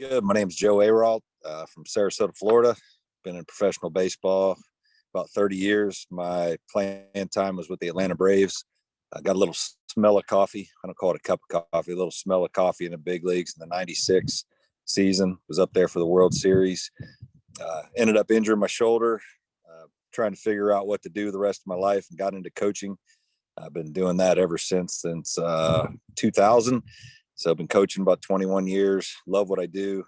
Good. My name's Joe Ayrault from Sarasota, Florida. Been in professional baseball about 30 years. My playing time was with the Atlanta Braves. I got a little smell of coffee. I don't call it a cup of coffee, a little smell of coffee in the big leagues in the 96 season. Was up there for the World Series. Ended up injuring my shoulder, trying to figure out what to do the rest of my life, and got into coaching. I've been doing that ever since 2000. So I've been coaching about 21 years. Love what I do.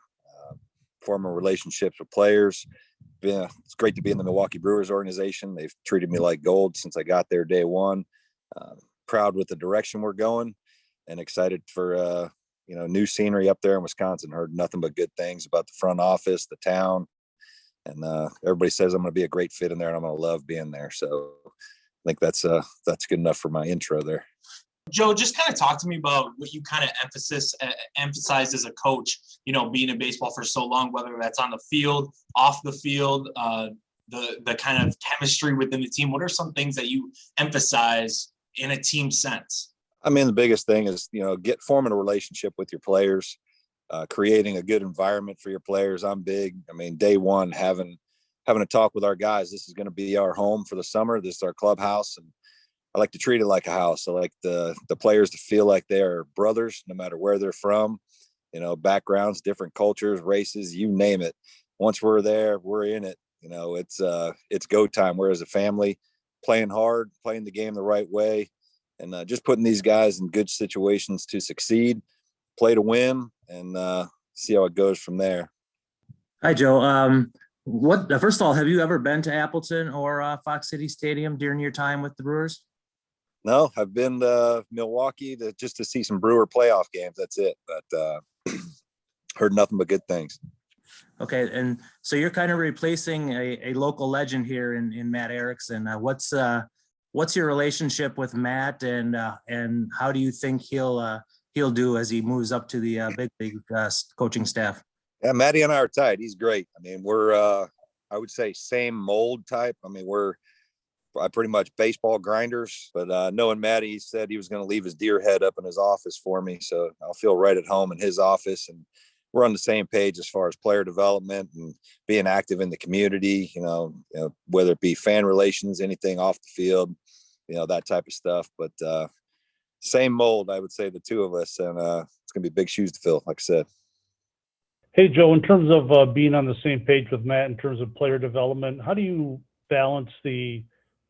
Forming relationships with players. It's great to be in the Milwaukee Brewers organization. They've treated me like gold since I got there day one. Proud with the direction we're going, and excited for new scenery up there in Wisconsin. Heard nothing but good things about the front office, the town, and everybody says I'm going to be a great fit in there, and I'm going to love being there. So I think that's good enough for my intro there. Joe, just kind of talk to me about what you kind of emphasize as a coach, being in baseball for so long, whether that's on the field, off the field, the kind of chemistry within the team. What are some things that you emphasize in a team sense? I mean, the biggest thing is, forming a relationship with your players, creating a good environment for your players. I'm big. I mean, day one, having a talk with our guys. This is going to be our home for the summer. This is our clubhouse, and I like to treat it like a house. I like the players to feel like they are brothers, no matter where they're from, backgrounds, different cultures, races, you name it. Once we're there, we're in it. It's go time. We're as a family playing hard, playing the game the right way, and just putting these guys in good situations to succeed, play to win, and see how it goes from there. Hi, Joe. First of all, have you ever been to Appleton or Fox City Stadium during your time with the Brewers? No, I've been to Milwaukee just to see some Brewer playoff games. That's it. But heard nothing but good things. Okay, and so you're kind of replacing a local legend here in Matt Erickson. What's your relationship with Matt, and how do you think he'll do as he moves up to the big league coaching staff? Yeah, Matty and I are tight. He's great. I mean, we're I would say same mold type. I mean, we're pretty much baseball grinders, but knowing Matty, he said he was going to leave his deer head up in his office for me. So I'll feel right at home in his office, and we're on the same page as far as player development and being active in the community, whether it be fan relations, anything off the field, that type of stuff. But same mold, I would say, the two of us, and it's going to be big shoes to fill, like I said. Hey, Joe, in terms of being on the same page with Matt in terms of player development, how do you balance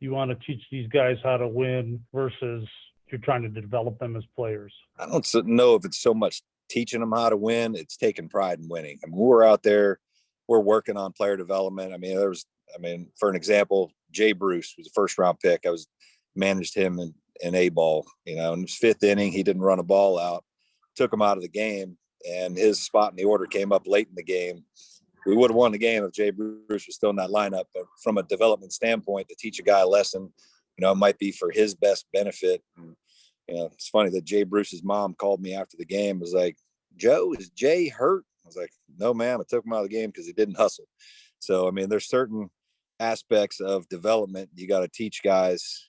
you want to teach these guys how to win versus you're trying to develop them as players? I don't know if it's so much teaching them how to win. It's taking pride in winning. I mean, we're out there, we're working on player development. I mean, for an example, Jay Bruce was a first round pick. I managed him in A-ball, in his fifth inning, he didn't run a ball out, took him out of the game, and his spot in the order came up late in the game. We would have won the game if Jay Bruce was still in that lineup. But from a development standpoint, to teach a guy a lesson, it might be for his best benefit. And, it's funny that Jay Bruce's mom called me after the game, was like, "Joe, is Jay hurt?" I was like, "No, ma'am. I took him out of the game because he didn't hustle." So, I mean, there's certain aspects of development. You got to teach guys,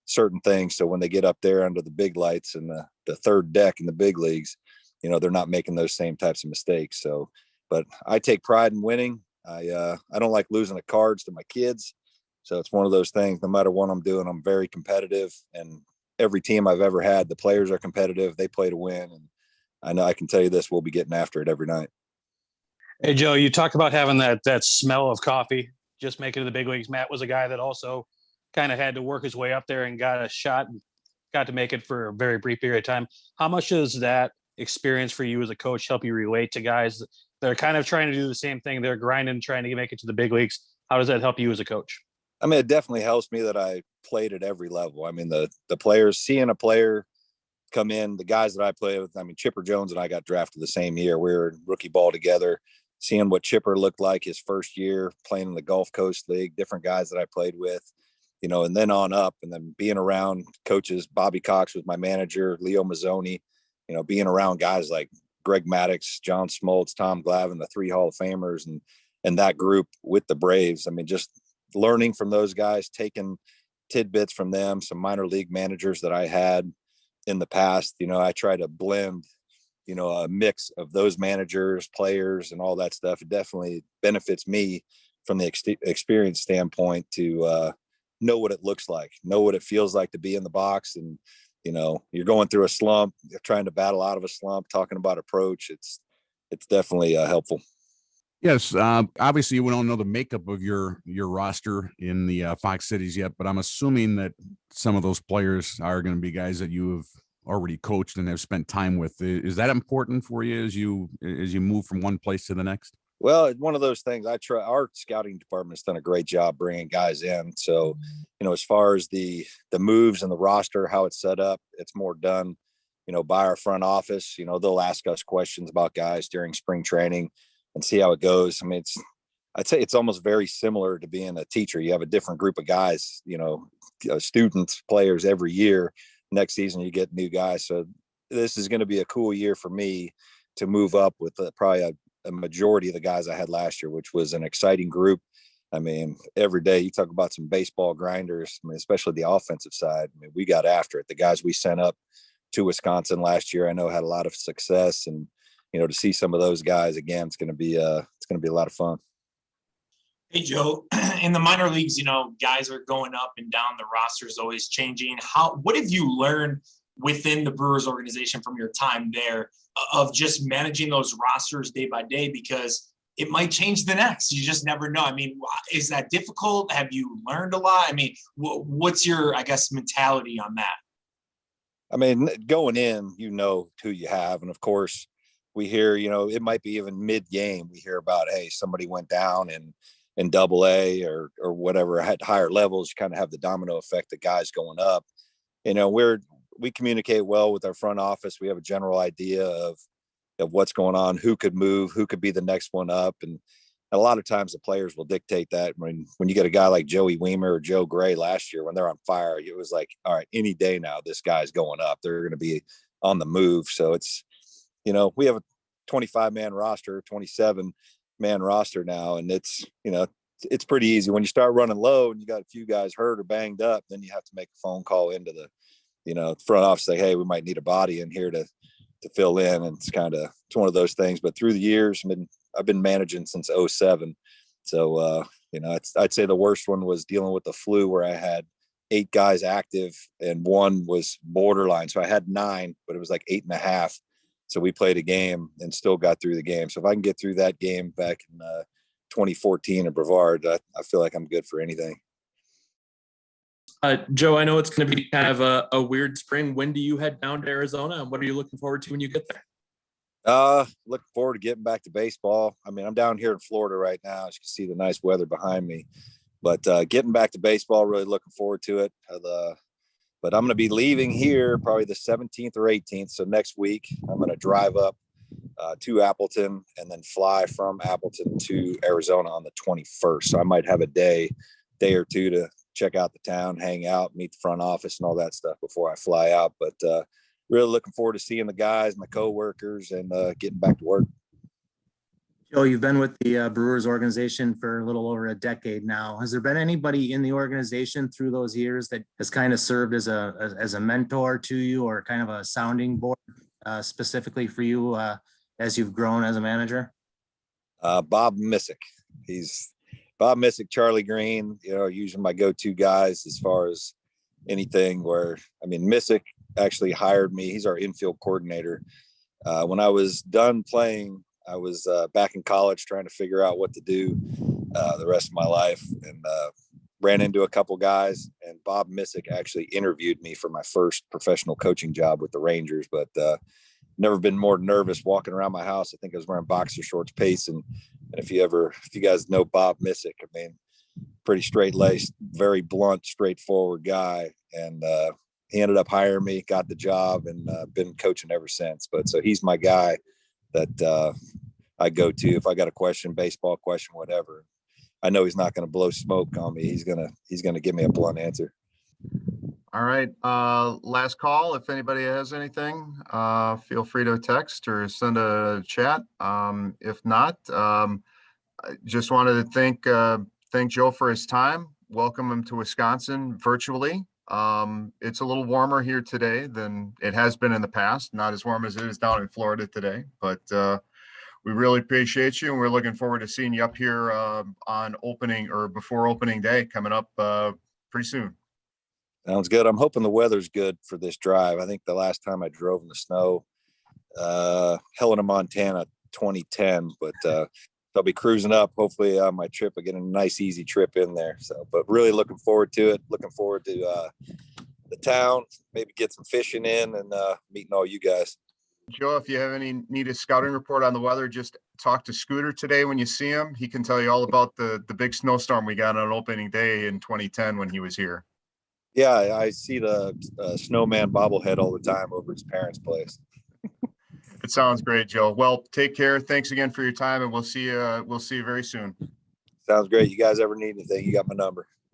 certain things. So when they get up there under the big lights and the third deck in the big leagues, they're not making those same types of mistakes. So, but I take pride in winning. I don't like losing the cards to my kids. So it's one of those things, no matter what I'm doing, I'm very competitive, and every team I've ever had, the players are competitive. They play to win. And I know I can tell you this, we'll be getting after it every night. Hey, Joe, you talked about having that smell of coffee, just making it to the big leagues. Matt was a guy that also kind of had to work his way up there and got a shot and got to make it for a very brief period of time. How much does that experience for you as a coach help you relate to guys that are kind of trying to do the same thing? They're grinding, trying to make it to the big leagues. How does that help you as a coach? I mean, it definitely helps me that I played at every level. I mean, the players, seeing a player come in, the guys that I play with, I mean, Chipper Jones and I got drafted the same year. We were in rookie ball together, seeing what Chipper looked like his first year playing in the Gulf Coast League, different guys that I played with, and then on up, and then being around coaches. Bobby Cox was my manager, Leo Mazzoni, being around guys like Greg Maddux, John Smoltz, Tom Glavine, the three Hall of Famers, and that group with the Braves. I mean, just learning from those guys, taking tidbits from them, some minor league managers that I had in the past. I try to blend a mix of those managers, players, and all that stuff. It definitely benefits me from the experience standpoint to know what it looks like, know what it feels like to be in the box. And, you're going through a slump, you're trying to battle out of a slump, talking about approach. It's definitely helpful. Yes, obviously we don't know the makeup of your roster in the Fox Cities yet, but I'm assuming that some of those players are going to be guys that you have already coached and have spent time with. Is that important for you as you move from one place to the next? Well, it's one of those things. Our scouting department has done a great job bringing guys in. So, as far as the moves and the roster, how it's set up, it's more done, by our front office. They'll ask us questions about guys during spring training and see how it goes. I mean, I'd say it's almost very similar to being a teacher. You have a different group of guys, students, players every year. Next season, you get new guys. So this is going to be a cool year for me to move up with probably a majority of the guys I had last year, which was an exciting group. I mean, every day you talk about some baseball grinders, especially the offensive side. We got after it. The guys we sent up to Wisconsin last year, I know had a lot of success, and to see some of those guys again, it's going to be a lot of fun. Hey, Joe, in the minor leagues, guys are going up and down. The roster is always changing. What have you learned within the Brewers organization from your time there of just managing those rosters day by day? Because it might change the next. You just never know. I mean, is that difficult? Have you learned a lot? I mean, what's your, mentality on that? I mean, going in, who you have. And of course, we hear, it might be even mid-game, we hear about, hey, somebody went down in Double-A or whatever at higher levels. You kind of have the domino effect of guys going up. We communicate well with our front office. We have a general idea of what's going on, who could move, who could be the next one up. And a lot of times the players will dictate that. When you get a guy like Joey Weimer or Joe Gray last year, when they're on fire, it was like, all right, any day now, this guy's going up. They're going to be on the move. So it's, we have a 25-man roster, 27-man roster now. And it's pretty easy. When you start running low and you got a few guys hurt or banged up, then you have to make a phone call into the, front office, say, hey, we might need a body in here to fill in. And it's one of those things. But through the years, I've been managing since 2007. So, I'd say the worst one was dealing with the flu, where I had 8 guys active and one was borderline. So I had 9, but it was like 8.5. So we played a game and still got through the game. So if I can get through that game back in 2014 in Brevard, I feel like I'm good for anything. Joe, I know it's going to be kind of a weird spring. When do you head down to Arizona, and what are you looking forward to when you get there? Looking forward to getting back to baseball. I mean, I'm down here in Florida right now. As you can see the nice weather behind me, but getting back to baseball, really looking forward to it. But I'm going to be leaving here probably the 17th or 18th. So next week I'm going to drive up to Appleton and then fly from Appleton to Arizona on the 21st. So I might have a day or two to check out the town, hang out, meet the front office and all that stuff before I fly out. But really looking forward to seeing the guys, my coworkers, and getting back to work. Joe, you've been with the Brewers organization for a little over a decade now. Has there been anybody in the organization through those years that has kind of served as a mentor to you, or kind of a sounding board specifically for you as you've grown as a manager? Bob Missick. Bob Missick, Charlie Green, usually my go-to guys as far as anything. Missick actually hired me. He's our infield coordinator. When I was done playing, I was back in college trying to figure out what to do the rest of my life, and ran into a couple guys, and Bob Missick actually interviewed me for my first professional coaching job with the Rangers. But never been more nervous walking around my house. I think I was wearing boxer shorts, pacing. And if you guys know Bob Missick, pretty straight-laced, very blunt, straightforward guy. And he ended up hiring me, got the job, and been coaching ever since. But so he's my guy that I go to if I got a question, baseball question, whatever. I know he's not going to blow smoke on me. He's gonna give me a blunt answer. All right. Last call. If anybody has anything, feel free to text or send a chat. If not, I just wanted to thank Joe for his time. Welcome him to Wisconsin virtually. It's a little warmer here today than it has been in the past. Not as warm as it is down in Florida today, but we really appreciate you, and we're looking forward to seeing you up here on opening or before opening day coming up pretty soon. Sounds good. I'm hoping the weather's good for this drive. I think the last time I drove in the snow, Helena, Montana, 2010, but I'll be cruising up. Hopefully my trip, I get a nice, easy trip in there. So, but really looking forward to it. Looking forward to the town, maybe get some fishing in and meeting all you guys. Joe, if you have any need a scouting report on the weather, just talk to Scooter today when you see him. He can tell you all about the big snowstorm we got on opening day in 2010 when he was here. Yeah, I see the snowman bobblehead all the time over his parents' place. It sounds great, Joe. Well, take care. Thanks again for your time, and we'll see you very soon. Sounds great. You guys ever need anything, you got my number.